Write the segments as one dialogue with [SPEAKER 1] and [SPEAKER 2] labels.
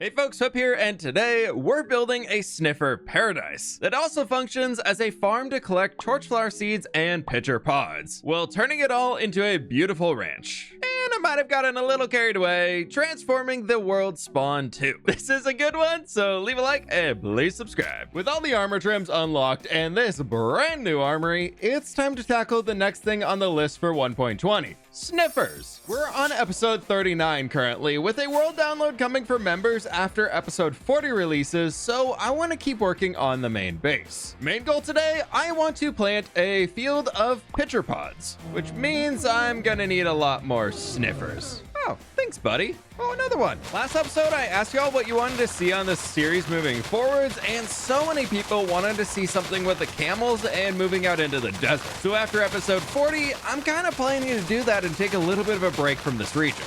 [SPEAKER 1] Hey folks, Whip here, and today we're building a sniffer paradise that also functions as a farm to collect torchflower seeds and pitcher pods, while turning it all into a beautiful ranch. And I might have gotten a little carried away, transforming the world spawn too. This is a good one, so leave a like and please subscribe. With all the armor trims unlocked and this brand new armory, it's time to tackle the next thing on the list for 1.20. Sniffers. We're on episode 39 currently, with a world download coming for members after episode 40 releases, so I want to keep working on the main base. Main goal today, I want to plant a field of pitcher pods, which means I'm gonna need a lot more sniffers. Oh, thanks, buddy. Oh, another one. Last episode, I asked y'all what you wanted to see on this series moving forwards, and so many people wanted to see something with the camels and moving out into the desert. So after episode 40, I'm kind of planning to do that and take a little bit of a break from this region.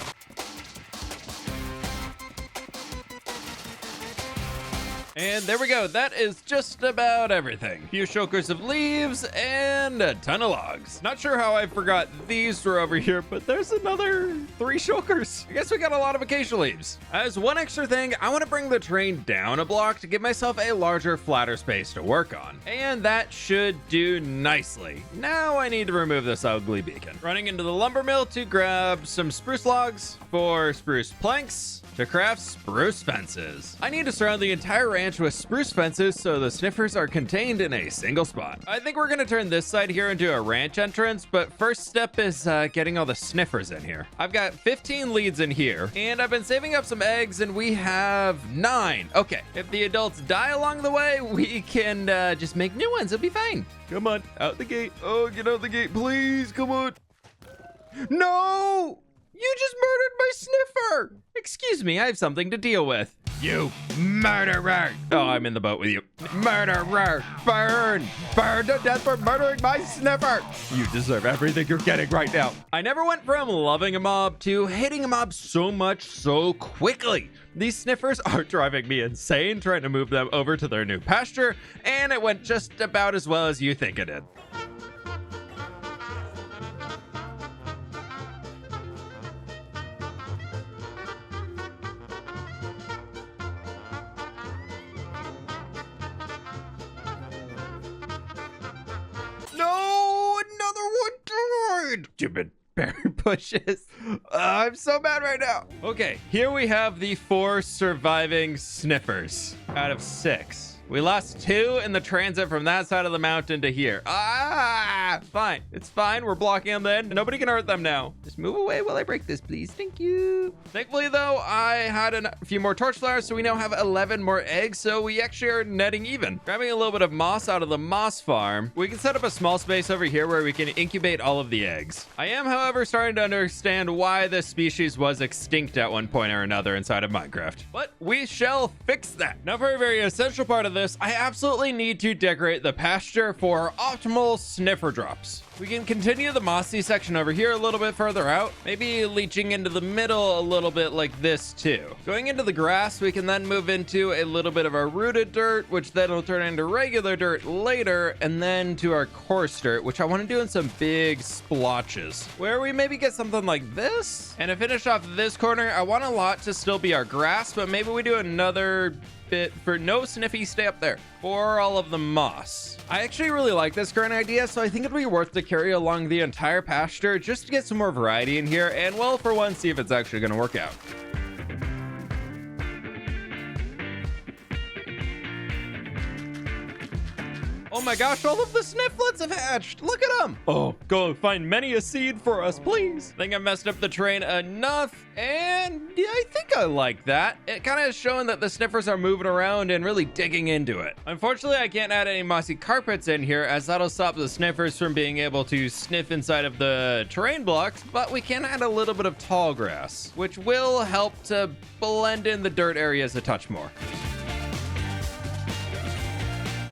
[SPEAKER 1] And there we go, that is just about everything. A few shulkers of leaves and a ton of logs. Not sure how I forgot these were over here, but there's another 3 shulkers. I guess we got a lot of acacia leaves. As one extra thing, I want to bring the terrain down a block to give myself a larger, flatter space to work on. And that should do nicely. Now I need to remove this ugly beacon. Running into the lumber mill to grab some spruce logs for spruce planks to craft spruce fences. I need to surround the entire ranch with spruce fences so the sniffers are contained in a single spot. I think we're gonna turn this side here into a ranch entrance, but first step is getting all the sniffers in here. I've got 15 leads in here, and I've been saving up some eggs, and we have 9. Okay, if the adults die along the way, we can just make new ones. It'll be fine. Come on, out the gate. Oh, get out the gate, please. Come on. No! You just murdered my sniffer! Excuse me, I have something to deal with. You murderer! Oh, I'm in the boat with you. Murderer! Burn! Burn to death for murdering my sniffer! You deserve everything you're getting right now. I never went from loving a mob to hating a mob so much so quickly. These sniffers are driving me insane trying to move them over to their new pasture, and it went just about as well as you think it did. No, another one died. Stupid berry bushes. I'm so mad right now. Okay, here we have the 4 surviving sniffers out of 6. We lost 2 in the transit from that side of the mountain to here. Fine. It's fine. We're blocking them then. Nobody can hurt them now. Just move away while I break this, please. Thank you. Thankfully, though, I had a few more torch flowers, so we now have 11 more eggs, so we actually are netting even. Grabbing a little bit of moss out of the moss farm, we can set up a small space over here where we can incubate all of the eggs. I am, however, starting to understand why this species was extinct at one point or another inside of Minecraft. But we shall fix that. Now, for a very essential part of this, I absolutely need to decorate the pasture for optimal sniffer drops. We can continue the mossy section over here a little bit further out, maybe leaching into the middle a little bit like this too. Going into the grass, we can then move into a little bit of our rooted dirt, which then will turn into regular dirt later, and then to our coarse dirt, which I want to do in some big splotches, where we maybe get something like this. And to finish off this corner, I want a lot to still be our grass, but maybe we do another bit for no sniffy, stay up there, for all of the moss. I actually really like this current idea, so I think it'd be worth to carry along the entire pasture just to get some more variety in here and, well, for once, see if it's actually going to work out. Oh my gosh, all of the snifflets have hatched. Look at them. Oh, go find many a seed for us, please. I think I messed up the terrain enough, and yeah, I think I like that. It kind of is showing that the sniffers are moving around and really digging into it. Unfortunately, I can't add any mossy carpets in here, as that'll stop the sniffers from being able to sniff inside of the terrain blocks, but we can add a little bit of tall grass, which will help to blend in the dirt areas a touch more.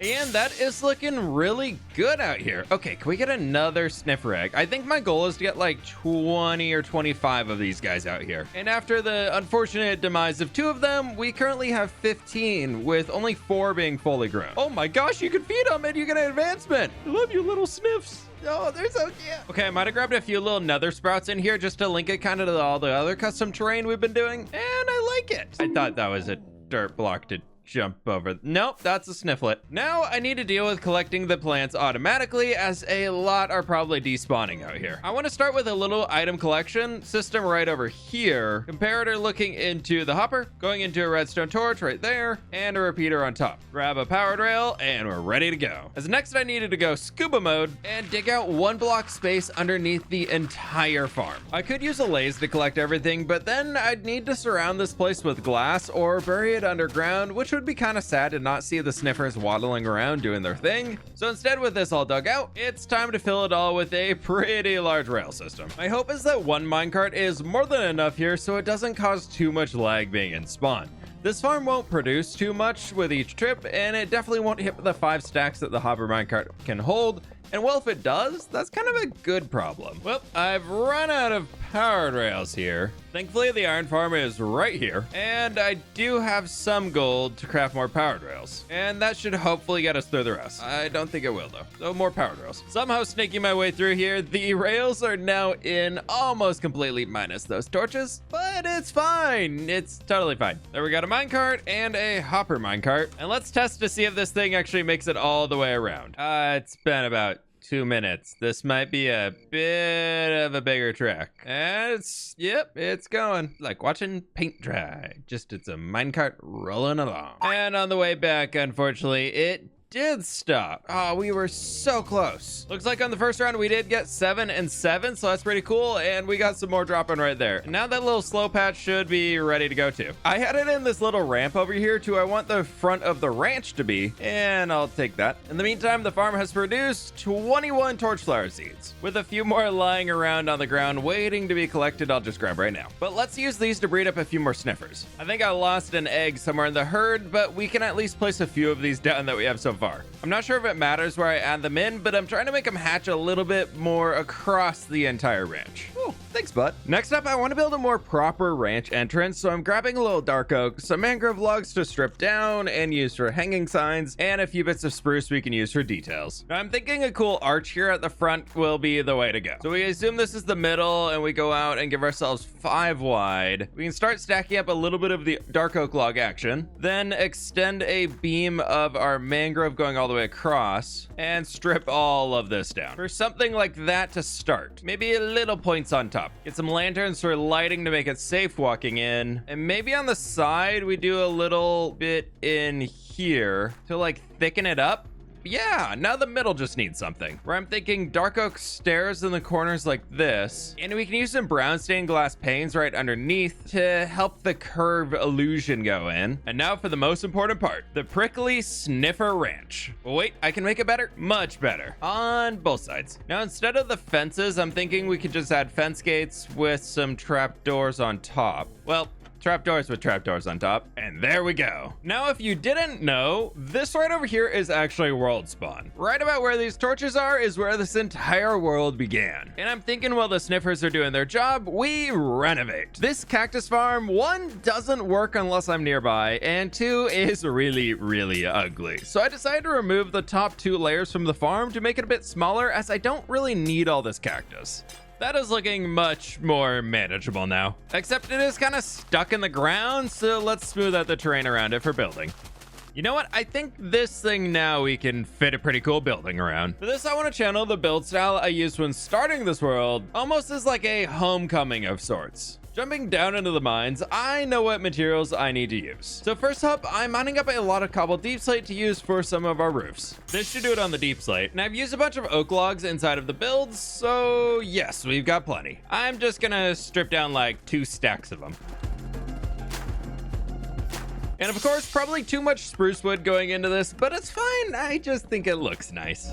[SPEAKER 1] And that is looking really good out here. Okay, can we get another sniffer egg? I think my goal is to get like 20 or 25 of these guys out here. And after the unfortunate demise of 2 of them, we currently have 15 with only 4 being fully grown. Oh my gosh, you can feed them and you get an advancement. I love you little sniffs. Oh, they're so cute. Okay, I might have grabbed a few little nether sprouts in here just to link it kind of to all the other custom terrain we've been doing. And I like it. I thought that was a dirt block to jump over. Nope, that's a snifflet. Now I need to deal with collecting the plants automatically, as a lot are probably despawning out here. I want to start with a little item collection system right over here. Comparator looking into the hopper, going into a redstone torch right there, and a repeater on top. Grab a powered rail, and we're ready to go. As next, I needed to go scuba mode and dig out 1 block space underneath the entire farm. I could use a lathe to collect everything, but then I'd need to surround this place with glass or bury it underground, which would be kind of sad to not see the sniffers waddling around doing their thing. So instead, with this all dug out, it's time to fill it all with a pretty large rail system. My hope is that 1 minecart is more than enough here so it doesn't cause too much lag being in spawn. This farm won't produce too much with each trip, and it definitely won't hit the 5 stacks that the hopper minecart can hold. And well, if it does, that's kind of a good problem. Well, I've run out of powered rails here. Thankfully, the iron farm is right here, and I do have some gold to craft more powered rails. And that should hopefully get us through the rest. I don't think it will, though. So more powered rails. Somehow sneaking my way through here. The rails are now in almost completely minus those torches, but it's fine. It's totally fine. There we got a minecart and a hopper minecart. And let's test to see if this thing actually makes it all the way around. It's been about 2 minutes. This might be a bit of a bigger trek. And yep, it's going. Like watching paint dry. Just it's a minecart rolling along. And on the way back, unfortunately, it did stop. Oh, we were so close. Looks like on the first round we did get 7 and 7, so that's pretty cool, and we got some more dropping right there. Now that little slow patch should be ready to go too. I had it in this little ramp over here to I want the front of the ranch to be, and I'll take that. In the meantime, the farm has produced 21 torchflower seeds, with a few more lying around on the ground waiting to be collected. I'll just grab right now. But let's use these to breed up a few more sniffers. I think I lost an egg somewhere in the herd, but we can at least place a few of these down that we have so far. I'm not sure if it matters where I add them in, but I'm trying to make them hatch a little bit more across the entire ranch. Oh, thanks, bud. Next up, I want to build a more proper ranch entrance, so I'm grabbing a little dark oak, some mangrove logs to strip down and use for hanging signs, and a few bits of spruce we can use for details. Now, I'm thinking a cool arch here at the front will be the way to go. So we assume this is the middle, and we go out and give ourselves 5 wide. We can start stacking up a little bit of the dark oak log action, then extend a beam of our mangrove going all the way across and strip all of this down for something like that to start. Maybe a little points on top. Get some lanterns for lighting to make it safe walking in, and maybe on the side we do a little bit in here to like thicken it up. Yeah, now the middle just needs something. Where I'm thinking dark oak stairs in the corners like this, and we can use some brown stained glass panes right underneath to help the curve illusion go in. And now for the most important part, the prickly sniffer ranch. Well, wait, I can make it better, much better, on both sides. Now instead of the fences, I'm thinking we could just add fence gates with some trapdoors on top. Well, trapdoors with trapdoors on top, and there we go. Now, if you didn't know, this right over here is actually world spawn. Right about where these torches are is where this entire world began. And I'm thinking while the sniffers are doing their job, we renovate. This cactus farm, 1, doesn't work unless I'm nearby, and 2, is really, really ugly. So I decided to remove the top 2 layers from the farm to make it a bit smaller, as I don't really need all this cactus. That is looking much more manageable now. Except it is kind of stuck in the ground, so let's smooth out the terrain around it for building. You know what? I think this thing now we can fit a pretty cool building around. For this, I want to channel the build style I used when starting this world, almost as like a homecoming of sorts. Jumping down into the mines, I know what materials I need to use. So first up, I'm mining up a lot of cobble deep slate to use for some of our roofs. This should do it on the deep slate, and I've used a bunch of oak logs inside of the builds, so yes, we've got plenty. I'm just gonna strip down like 2 stacks of them. And of course, probably too much spruce wood going into this, but it's fine. I just think it looks nice.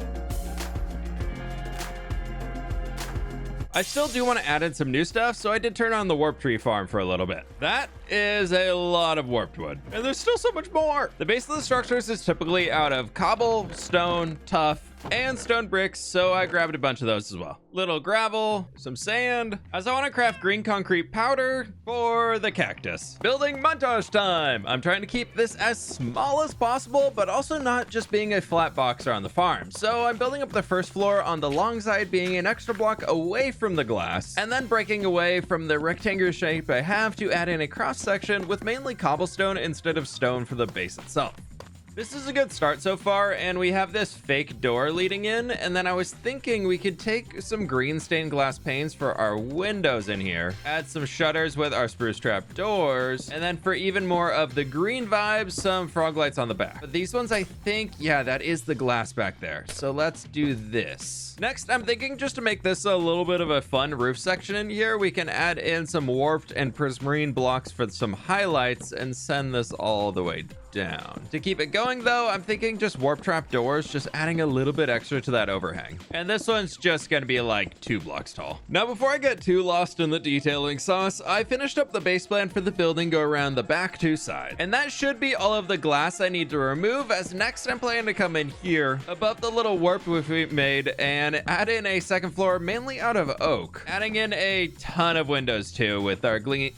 [SPEAKER 1] I still do want to add in some new stuff, so I did turn on the warp tree farm for a little bit. That is a lot of warped wood, and there's still so much more. The base of the structures is typically out of cobble, stone, tuff, and stone bricks, so I grabbed a bunch of those as well. Little gravel, some sand, as I want to craft green concrete powder for the cactus. Building montage time! I'm trying to keep this as small as possible, but also not just being a flat box around the farm. So I'm building up the first floor on the long side, being an extra block away from the glass, and then breaking away from the rectangular shape I have to add in a cross section with mainly cobblestone instead of stone for the base itself. This is a good start so far, and we have this fake door leading in, and then I was thinking we could take some green stained glass panes for our windows in here, add some shutters with our spruce trap doors, and then for even more of the green vibes, some frog lights on the back. But these ones, I think, yeah, that is the glass back there. So let's do this. Next, I'm thinking just to make this a little bit of a fun roof section in here, we can add in some warped and prismarine blocks for some highlights and send this all the way down. To keep it going though, I'm thinking just warp trap doors, just adding a little bit extra to that overhang. And this one's just gonna be like 2 blocks tall. Now, before I get too lost in the detailing sauce, I finished up the base plan for the building go around the back 2 sides. And that should be all of the glass I need to remove, as next I'm planning to come in here above the little warp we made and add in a second floor mainly out of oak. Adding in a ton of windows too with our green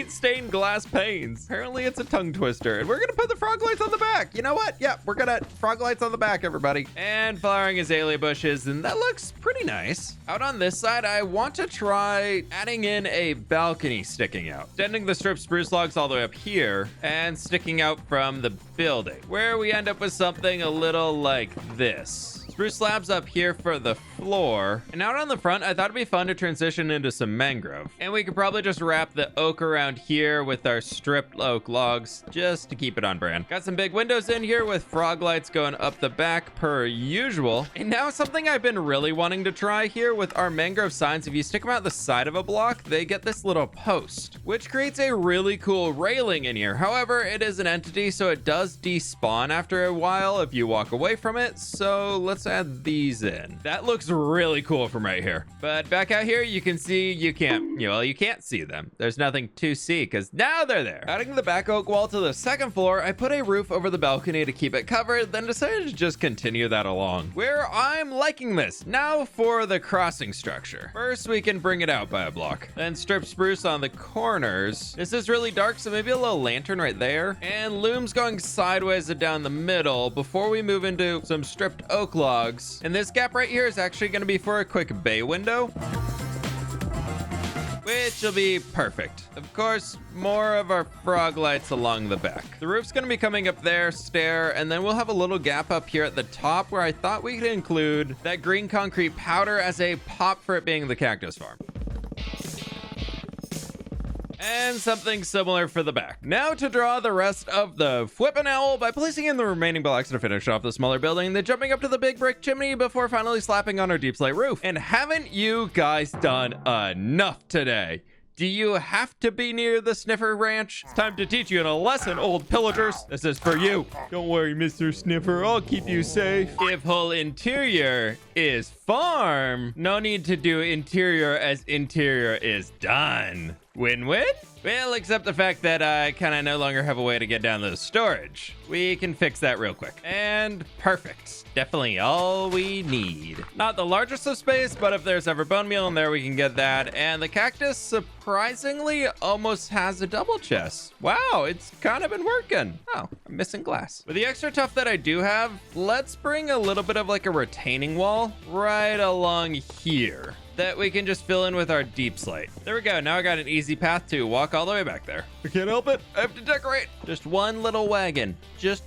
[SPEAKER 1] stained glass panes. Apparently it's a tongue twister, and we're gonna put the frog lights on the back. You know what? Yeah, we're gonna frog lights on the back, everybody. And flowering azalea bushes, and that looks pretty nice. Out on this side, I want to try adding in a balcony sticking out, extending the strip spruce logs all the way up here and sticking out from the building, where we end up with something a little like this. Spruce slabs up here for the floor. And out on the front, I thought it'd be fun to transition into some mangrove. And we could probably just wrap the oak around here with our stripped oak logs just to keep it on brand. Got some big windows in here with frog lights going up the back per usual. And now something I've been really wanting to try here with our mangrove signs, if you stick them out the side of a block, they get this little post, which creates a really cool railing in here. However, it is an entity, so it does despawn after a while if you walk away from it. So let's add these in. That looks really cool from right here. But back out here, you can see you can't see them. There's nothing to see because now they're there. Adding the back oak wall to the second floor, I put a roof over the balcony to keep it covered, then decided to just continue that along, where I'm liking this. Now for the crossing structure. First, we can bring it out by a block, then strip spruce on the corners. This is really dark, so maybe a little lantern right there, and looms going sideways and down the middle before we move into some stripped oak logs. And this gap right here is actually going to be for a quick bay window, which will be perfect. Of course, more of our frog lights along the back. The roof's going to be coming up there, stair, and then we'll have a little gap up here at the top where I thought we could include that green concrete powder as a pop for it being the cactus farm. And something similar for the back. Now to draw the rest of the fWhip and owl by placing in the remaining blocks to finish off the smaller building, then jumping up to the big brick chimney before finally slapping on our deep slate roof. And haven't you guys done enough today? Do you have to be near the Sniffer Ranch? It's time to teach you a lesson, old pillagers. This is for you. Don't worry, Mr. Sniffer. I'll keep you safe. If whole interior is farm, no need to do interior as interior is done. Win-win? Well, except the fact that I kind of no longer have a way to get down to the storage. We can fix that real quick. And perfect. Definitely all we need. Not the largest of space, but if there's ever bone meal in there, we can get that. And the cactus, surprisingly, almost has a double chest. Wow, it's kind of been working. Oh, I'm missing glass. With the extra tuff that I do have, let's bring a little bit of like a retaining wall right along here that we can just fill in with our deep slate. There we go. Now I got an easy path to walk all the way back there. I can't help it. I have to decorate. Just one little wagon. Just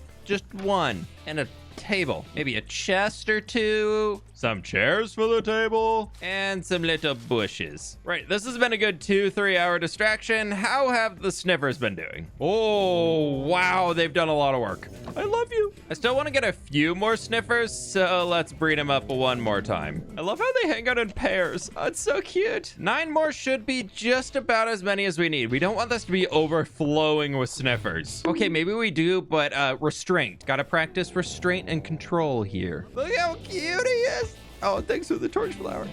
[SPEAKER 1] one. And a table. Maybe a chest or two. Some chairs for the table. And some little bushes. Right, this has been a good 2-3 hour distraction. How have the sniffers been doing? Oh, wow, they've done a lot of work. I love you. I still want to get a few more sniffers, so let's breed them up one more time. I love how they hang out in pairs. Oh, it's so cute. 9 more should be just about as many as we need. We don't want this to be overflowing with sniffers. Okay, maybe we do, but restraint. Gotta practice restraint and control here. Look how cute he this. Oh, thanks for the torch flower.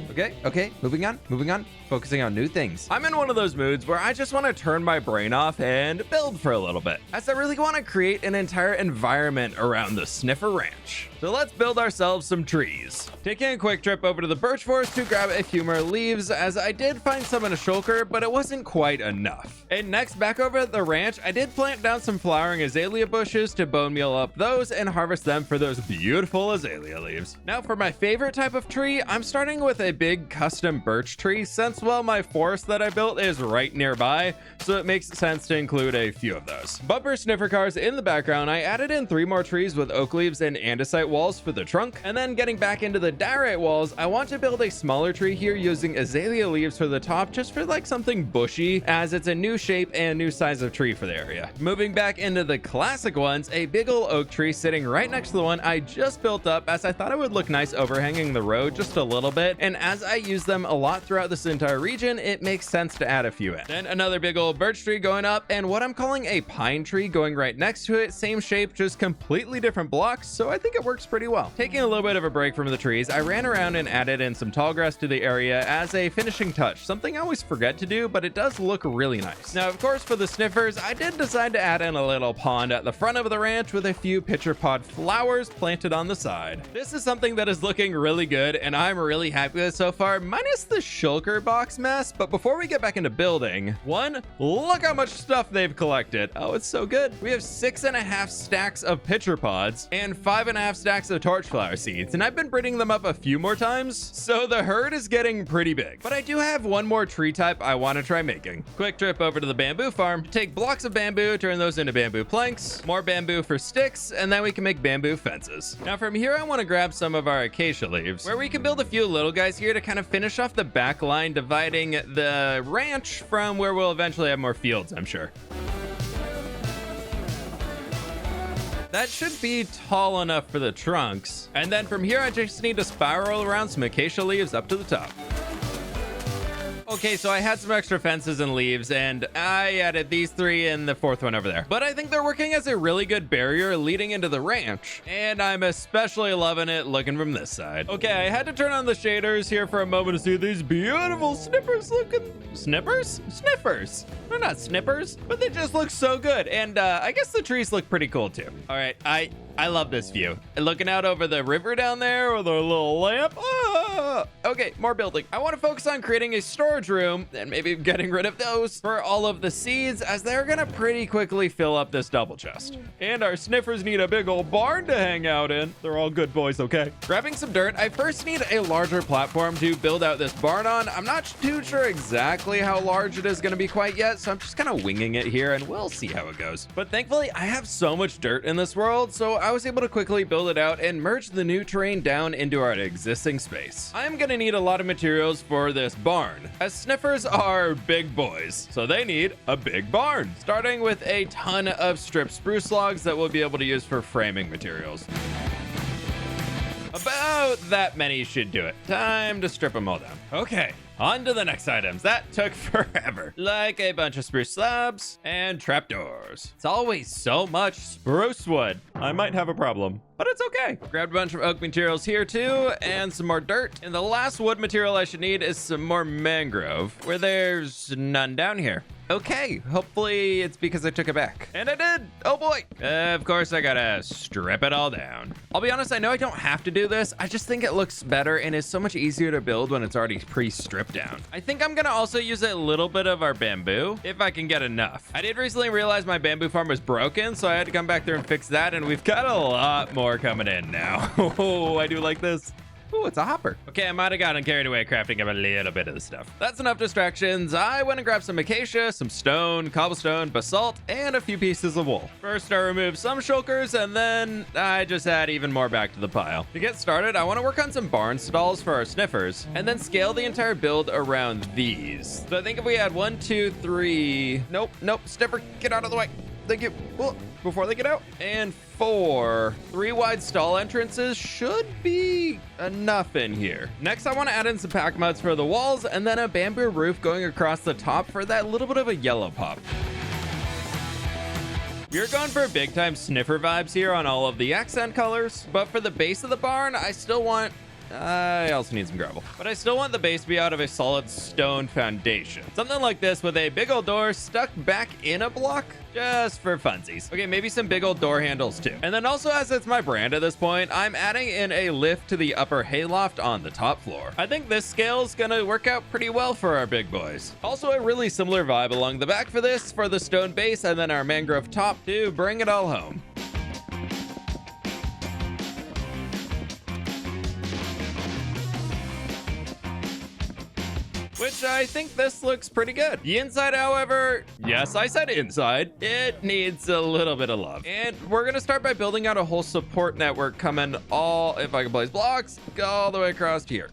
[SPEAKER 1] Okay, moving on. Focusing on new things. I'm in one of those moods where I just want to turn my brain off and build for a little bit, as I really want to create an entire environment around the Sniffer Ranch. So let's build ourselves some trees. Taking a quick trip over to the birch forest to grab a few more leaves, as I did find some in a shulker, but it wasn't quite enough. And next, back over at the ranch, I did plant down some flowering azalea bushes to bone meal up those and harvest them for those beautiful azalea leaves. Now for my favorite type of tree, I'm starting with a big custom birch tree, since, well, my forest that I built is right nearby, so it makes sense to include a few of those. Bumper sniffer cars in the background, I added in 3 more trees with oak leaves and andesite walls for the trunk, and then getting back into the diorite walls, I want to build a smaller tree here using azalea leaves for the top, just for like something bushy, as it's a new shape and new size of tree for the area. Moving back into the classic ones, a big ol' oak tree sitting right next to the one I just built up, as I thought it would look nice overhanging the road just a little bit, and as I use them a lot throughout this entire region, it makes sense to add a few in. Then another big old birch tree going up, and what I'm calling a pine tree going right next to it, same shape, just completely different blocks, so I think it works pretty well. Taking a little bit of a break from the trees, I ran around and added in some tall grass to the area as a finishing touch, something I always forget to do, but it does look really nice. Now, of course, for the sniffers, I did decide to add in a little pond at the front of the ranch with a few pitcher pod flowers planted on the side. This is something that is looking really good, and I'm really happy with it so far, minus the shulker box mess. But before we get back into building, one, look how much stuff they've collected. Oh, it's so good. We have 6.5 stacks of pitcher pods and 5.5 stacks of torch flower seeds, and I've been breeding them up a few more times, so the herd is getting pretty big. But I do have one more tree type I want to try making. Quick trip over to the bamboo farm, take blocks of bamboo, turn those into bamboo planks, more bamboo for sticks, and then we can make bamboo fences. Now from here, I want to grab some of our acacia leaves, where we can build a few little guys here to kind of finish off the back line, dividing the ranch from where we'll eventually have more fields, I'm sure. That should be tall enough for the trunks. And then from here, I just need to spiral around some acacia leaves up to the top. Okay, so I had some extra fences and leaves, and I added these 3 and the 4th one over there. But I think they're working as a really good barrier leading into the ranch, and I'm especially loving it looking from this side. Okay, I had to turn on the shaders here for a moment to see these beautiful snippers looking... Snippers? Sniffers. They're not snippers, but they just look so good. And I guess the trees look pretty cool too. All right, I love this view. Looking out over the river down there with our little lamp. Ah! Okay, more building. I want to focus on creating a storage room and maybe getting rid of those for all of the seeds, as they're gonna pretty quickly fill up this double chest. And our sniffers need a big old barn to hang out in. They're all good boys, okay? Grabbing some dirt, I first need a larger platform to build out this barn on. I'm not too sure exactly how large it is gonna be quite yet, so I'm just kind of winging it here and we'll see how it goes. But thankfully, I have so much dirt in this world, so I was able to quickly build it out and merge the new terrain down into our existing space. I'm gonna need a lot of materials for this barn, as sniffers are big boys, so they need a big barn, starting with a ton of stripped spruce logs that we'll be able to use for framing materials. About that many should do it. Time to strip them all down. Okay, on to the next items. That took forever. Like a bunch of spruce slabs and trapdoors. It's always so much spruce wood. I might have a problem, but it's okay. Grabbed a bunch of oak materials here too, and some more dirt. And the last wood material I should need is some more mangrove, where there's none down here. Okay, hopefully it's because I took it back. And I did! Oh boy! Of course I gotta strip it all down. I'll be honest, I know I don't have to do this. I just think it looks better and is so much easier to build when it's already pre-stripped down. I think I'm gonna also use a little bit of our bamboo, if I can get enough. I did recently realize my bamboo farm was broken, so I had to come back there and fix that, and we've got a lot more coming in now. Oh, I do like this. Oh, it's a hopper. Okay, I might have gotten carried away crafting up a little bit of the stuff. That's enough distractions. I went and grabbed some acacia, some stone, cobblestone, basalt, and a few pieces of wool. First, I removed some shulkers, and then I just add even more back to the pile. To get started, I want to work on some barn stalls for our sniffers, and then scale the entire build around these. So I think if we had 1, 2, 3... Nope, sniffer, get out of the way. Thank you. Whoa. Before they get out. And 4, 3 wide stall entrances should be enough in here. Next, I want to add in some pack muds for the walls, and then a bamboo roof going across the top for that little bit of a yellow pop. We're going for big time sniffer vibes here on all of the accent colors, but for the base of the barn, I still want I also need some gravel. But I still want the base to be out of a solid stone foundation. Something like this with a big old door stuck back in a block. Just for funsies. Okay, maybe some big old door handles too. And then also, as it's my brand at this point, I'm adding in a lift to the upper hayloft on the top floor. I think this scale is gonna work out pretty well for our big boys. Also, a really similar vibe along the back for this, for the stone base, and then our mangrove top to bring it all home. Which I think this looks pretty good. The inside, however, yes, I said inside, it needs a little bit of love. And we're gonna start by building out a whole support network coming all, if I can place blocks, go all the way across here.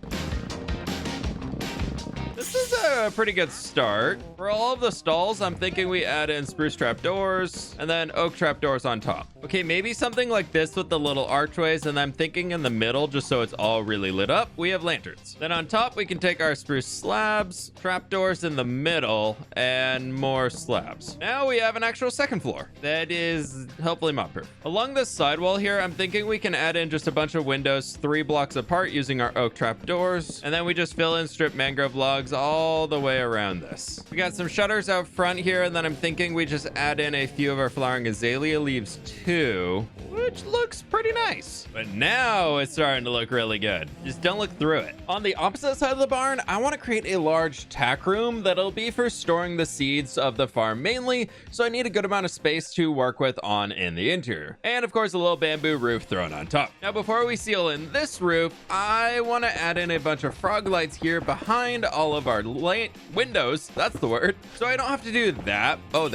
[SPEAKER 1] This is a pretty good start. For all of the stalls, I'm thinking we add in spruce trapdoors and then oak trapdoors on top. Okay, maybe something like this with the little archways, and I'm thinking in the middle, just so it's all really lit up, we have lanterns. Then on top, we can take our spruce slabs, trapdoors in the middle, and more slabs. Now we have an actual second floor that is hopefully mob-proof. Along this sidewall here, I'm thinking we can add in just a bunch of windows 3 blocks apart using our oak trapdoors, and then we just fill in strip mangrove logs all the way around this. We got some shutters out front here, and then I'm thinking we just add in a few of our flowering azalea leaves too, which looks pretty nice. But now it's starting to look really good. Just don't look through it. On the opposite side of the barn, I want to create a large tack room that'll be for storing the seeds of the farm mainly, so I need a good amount of space to work with on in the interior. And of course, a little bamboo roof thrown on top. Now, before we seal in this roof, I want to add in a bunch of frog lights here behind all of our windows. That's the word. So I don't have to do that. Oh,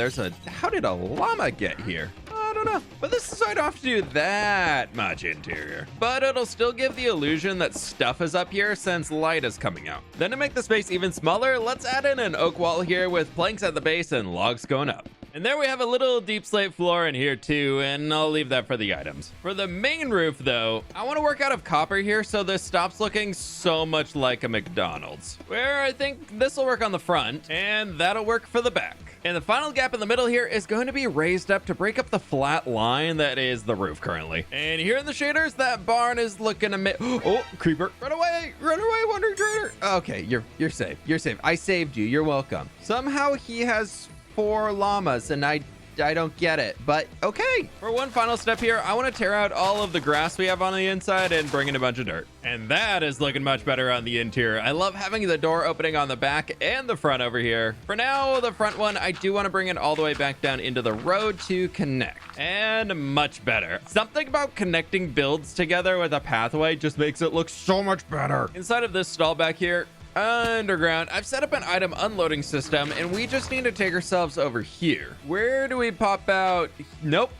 [SPEAKER 1] how did a llama get here? I don't know. But this is so I don't have to do that much interior. But it'll still give the illusion that stuff is up here since light is coming out. Then to make the space even smaller, let's add in an oak wall here with planks at the base and logs going up. And there we have a little deep slate floor in here too, and I'll leave that for the items. For the main roof though, I want to work out of copper here so this stops looking so much like a McDonald's. Where I think this will work on the front, and that'll work for the back. And the final gap in the middle here is going to be raised up to break up the flat line that is the roof currently. And here in the shaders, that barn is looking oh, creeper, run away, wandering trader. Okay, you're safe, you're safe. I saved you, you're welcome. Somehow he has 4 llamas and I don't get it, but okay. For one final step here, I want to tear out all of the grass we have on the inside and bring in a bunch of dirt. And that is looking much better on the interior. I love having the door opening on the back and the front over here. For now, the front one, I do want to bring it all the way back down into the road to connect. And much better. Something about connecting builds together with a pathway just makes it look so much better. Inside of this stall back here, underground, I've set up an item unloading system, and we just need to take ourselves over here. Where do we pop out? Nope.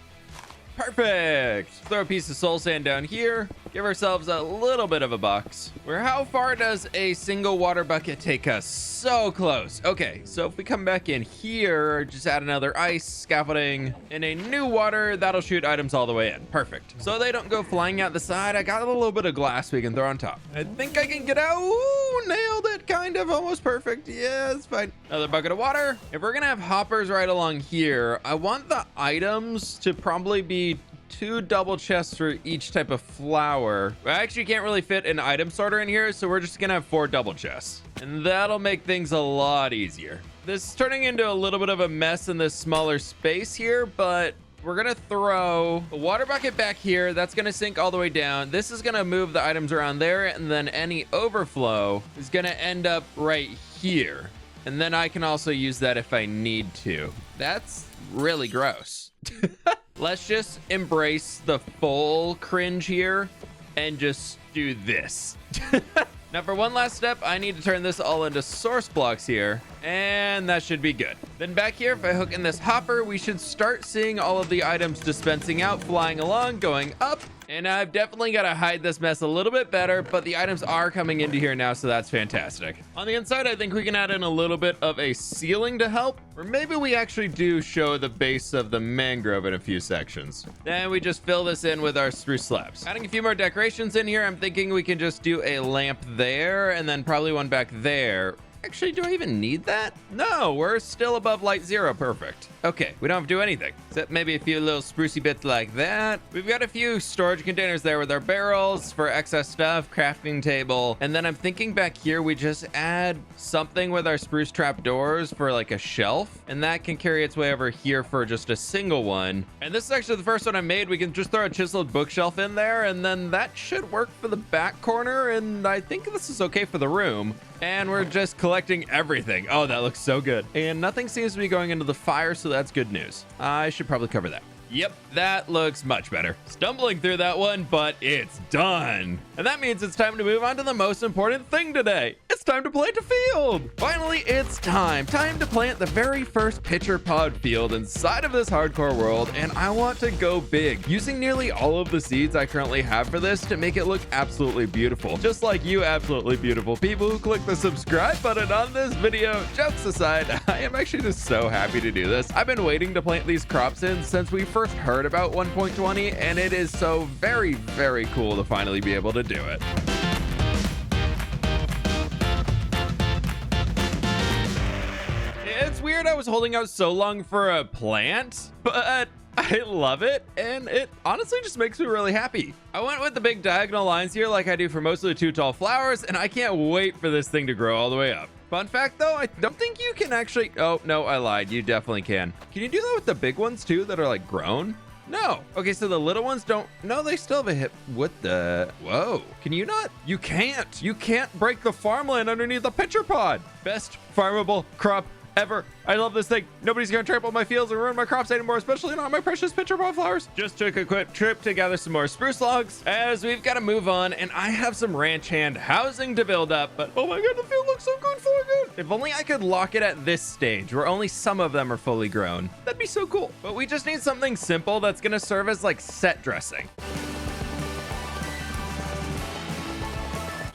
[SPEAKER 1] Perfect. Throw a piece of soul sand down here. Give ourselves a little bit of a box. How far does a single water bucket take us? So close. Okay, so if we come back in here, just add another ice, scaffolding, and a new water, that'll shoot items all the way in. Perfect. So they don't go flying out the side. I got a little bit of glass we can throw on top. I think I can get out. Ooh, nailed it. Kind of, almost perfect. Yeah, it's fine. Another bucket of water. If we're gonna have hoppers right along here, I want the items to probably be 2 double chests for each type of flower. I actually can't really fit an item sorter in here, so we're just gonna have 4 double chests. And that'll make things a lot easier. This is turning into a little bit of a mess in this smaller space here, but we're gonna throw a water bucket back here. That's gonna sink all the way down. This is gonna move the items around there, and then any overflow is gonna end up right here. And then I can also use that if I need to. That's really gross. Let's just embrace the full cringe here and just do this. Now for one last step, I need to turn this all into source blocks here, and that should be good. Then back here, if I hook in this hopper, we should start seeing all of the items dispensing out, flying along, going up. And I've definitely got to hide this mess a little bit better, but the items are coming into here now, so that's fantastic. On the inside, I think we can add in a little bit of a ceiling to help, or maybe we actually do show the base of the mangrove in a few sections. Then we just fill this in with our spruce slabs. Adding a few more decorations in here, I'm thinking we can just do a lamp there, and then probably one back there. Actually, do I even need that? No, we're still above light 0. Perfect. Okay, we don't have to do anything, except maybe a few little sprucey bits like that. We've got a few storage containers there with our barrels for excess stuff, crafting table, and then I'm thinking back here we just add something with our spruce trap doors for like a shelf, and that can carry its way over here for just a single one. And this is actually the first one I made. We can just throw a chiseled bookshelf in there, and then that should work for the back corner, and I think this is okay for the room. And we're just collecting everything. Oh, that looks so good. And nothing seems to be going into the fire, so that's good news. I should probably cover that. Yep, that looks much better. Stumbling through that one, but it's done. And that means it's time to move on to the most important thing today. It's time to plant a field. Finally, it's time. Time to plant the very first pitcher pod field inside of this hardcore world, and I want to go big, using nearly all of the seeds I currently have for this to make it look absolutely beautiful. Just like you absolutely beautiful people who click the subscribe button on this video. Jokes aside, I am actually just so happy to do this. I've been waiting to plant these crops in since we first heard about 1.20, and it is so very, very cool to finally be able to do it. It's weird I was holding out so long for a plant, but I love it, and it honestly just makes me really happy. I went with the big diagonal lines here like I do for most of the 2 tall flowers, and I can't wait for this thing to grow all the way up. Fun fact though, I don't think you can actually, oh no, I lied, you definitely can. Can you do that with the big ones too that are like grown? No. Okay, so the little ones don't, no, they still have a hip. What the, whoa, can you not? You can't break the farmland underneath the pitcher pod. Best farmable crop ever. I love this thing. Nobody's gonna trample my fields and ruin my crops anymore, especially not my precious pitcher pod flowers. Just took a quick trip to gather some more spruce logs as we've got to move on, and I have some ranch hand housing to build up, but oh my god, the field looks so good for it. If only I could lock it at this stage where only some of them are fully grown. That'd be so cool. But we just need something simple that's gonna serve as like set dressing.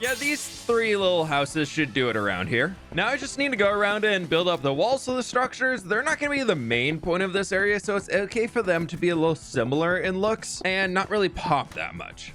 [SPEAKER 1] Yeah, these 3 little houses should do it around here. Now I just need to go around and build up the walls of the structures. They're not going to be the main point of this area, so it's okay for them to be a little similar in looks and not really pop that much.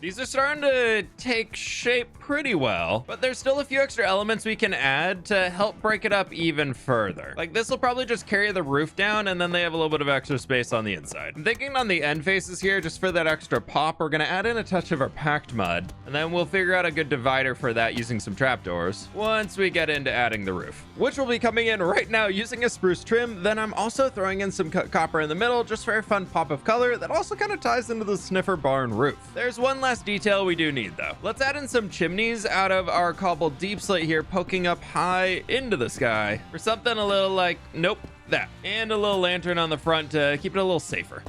[SPEAKER 1] These are starting to take shape pretty well, but there's still a few extra elements we can add to help break it up even further. Like this will probably just carry the roof down, and then they have a little bit of extra space on the inside. I'm thinking on the end faces here, just for that extra pop, we're gonna add in a touch of our packed mud, and then we'll figure out a good divider for that using some trapdoors once we get into adding the roof, which will be coming in right now using a spruce trim. Then I'm also throwing in some cut copper in the middle just for a fun pop of color that also kind of ties into the sniffer barn roof. There's one last detail we do need though. Let's add in some chimneys out of our cobbled deep slate here, poking up high into the sky for something a little like, nope, that. And a little lantern on the front to keep it a little safer.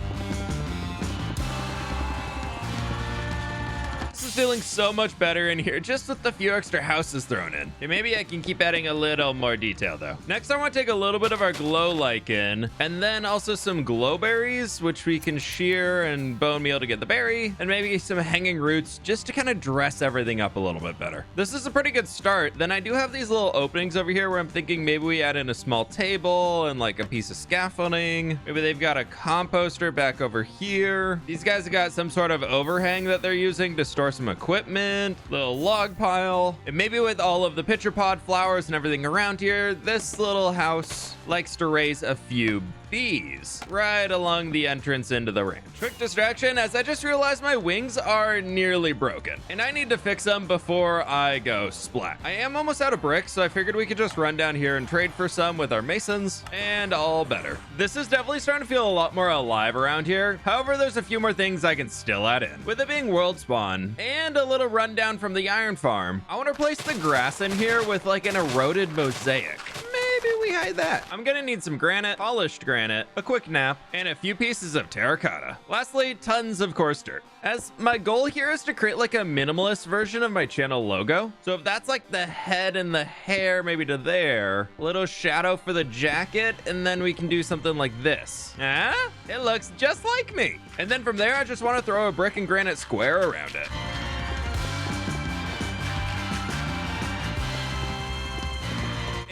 [SPEAKER 1] This is feeling so much better in here, just with a few extra houses thrown in. And maybe I can keep adding a little more detail though. Next, I want to take a little bit of our glow lichen, and then also some glow berries, which we can shear and bone meal to get the berry, and maybe some hanging roots just to kind of dress everything up a little bit better. This is a pretty good start. Then I do have these little openings over here where I'm thinking maybe we add in a small table and like a piece of scaffolding. Maybe they've got a composter back over here. These guys have got some sort of overhang that they're using to store some equipment, little log pile, and maybe with all of the pitcher pod flowers and everything around here, this little house likes to raise a few bees right along the entrance into the ranch. Quick distraction, as I just realized my wings are nearly broken and I need to fix them before I go splat. I am almost out of bricks, so I figured we could just run down here and trade for some with our masons, and all better. This is definitely starting to feel a lot more alive around here. However, there's a few more things I can still add in. With it being world spawn and a little rundown from the iron farm, I want to replace the grass in here with like an eroded mosaic. Maybe we hide that. I'm gonna need some granite, polished granite, a quick nap, and a few pieces of terracotta. Lastly, tons of coarse dirt. As my goal here is to create like a minimalist version of my channel logo. So if that's like the head and the hair maybe to there, a little shadow for the jacket, and then we can do something like this. Ah, it looks just like me. And then from there, I just want to throw a brick and granite square around it.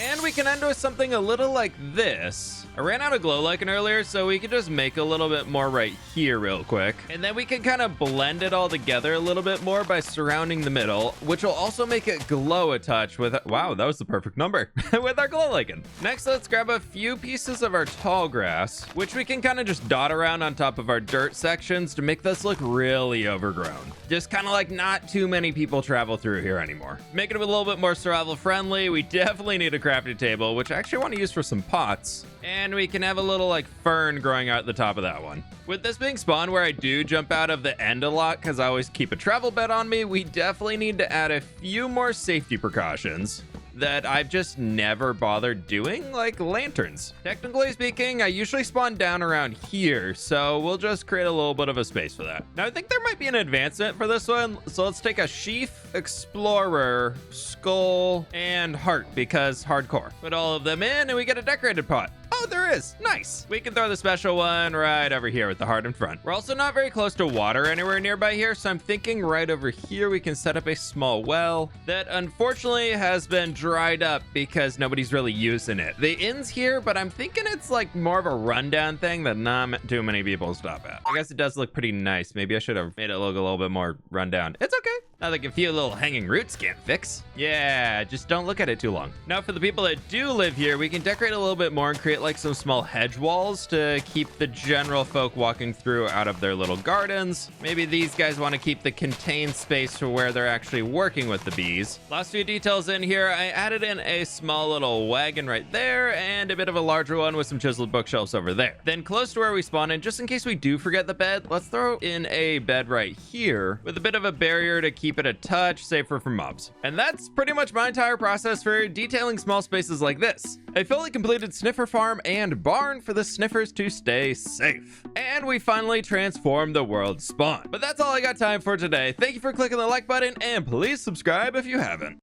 [SPEAKER 1] And we we can end with something a little like this. I ran out of glow lichen earlier, so we can just make a little bit more right here real quick. And then we can kind of blend it all together a little bit more by surrounding the middle, which will also make it glow a touch with, wow, that was the perfect number, with our glow lichen. Next, let's grab a few pieces of our tall grass, which we can kind of just dot around on top of our dirt sections to make this look really overgrown. Just kind of like not too many people travel through here anymore. Making it a little bit more survival friendly, we definitely need a crafting table, which I actually want to use for some pots. And we can have a little like fern growing out the top of that one. With this being spawned where I do jump out of the end a lot because I always keep a travel bed on me, we definitely need to add a few more safety precautions that I've just never bothered doing, like lanterns. Technically speaking, I usually spawn down around here, so we'll just create a little bit of a space for that. Now, I think there might be an advancement for this one, so let's take a sheaf, explorer, skull, and heart, because hardcore. Put all of them in, and we get a decorated pot. Oh, there is. Nice. We can throw the special one right over here with the heart in front. We're also not very close to water anywhere nearby here, so I'm thinking right over here we can set up a small well that unfortunately has been dried up because nobody's really using it. The inn's here, but I'm thinking it's like more of a rundown thing that not too many people stop at. I guess it does look pretty nice. Maybe I should have made it look a little bit more rundown. It's okay. Nothing a few little hanging roots can't fix. Yeah, just don't look at it too long. Now, for the people that do live here, we can decorate a little bit more and create like some small hedge walls to keep the general folk walking through out of their little gardens. Maybe these guys want to keep the contained space to where they're actually working with the bees. Last few details in here, I added in a small little wagon right there and a bit of a larger one with some chiseled bookshelves over there. Then close to where we spawn in, just in case we do forget the bed, let's throw in a bed right here with a bit of a barrier to keep it a touch safer from mobs. And that's pretty much my entire process for detailing small spaces like this. A fully completed sniffer farm and barn for the sniffers to stay safe. And we finally transformed the world spawn. But that's all I got time for today. Thank you for clicking the like button and please subscribe if you haven't.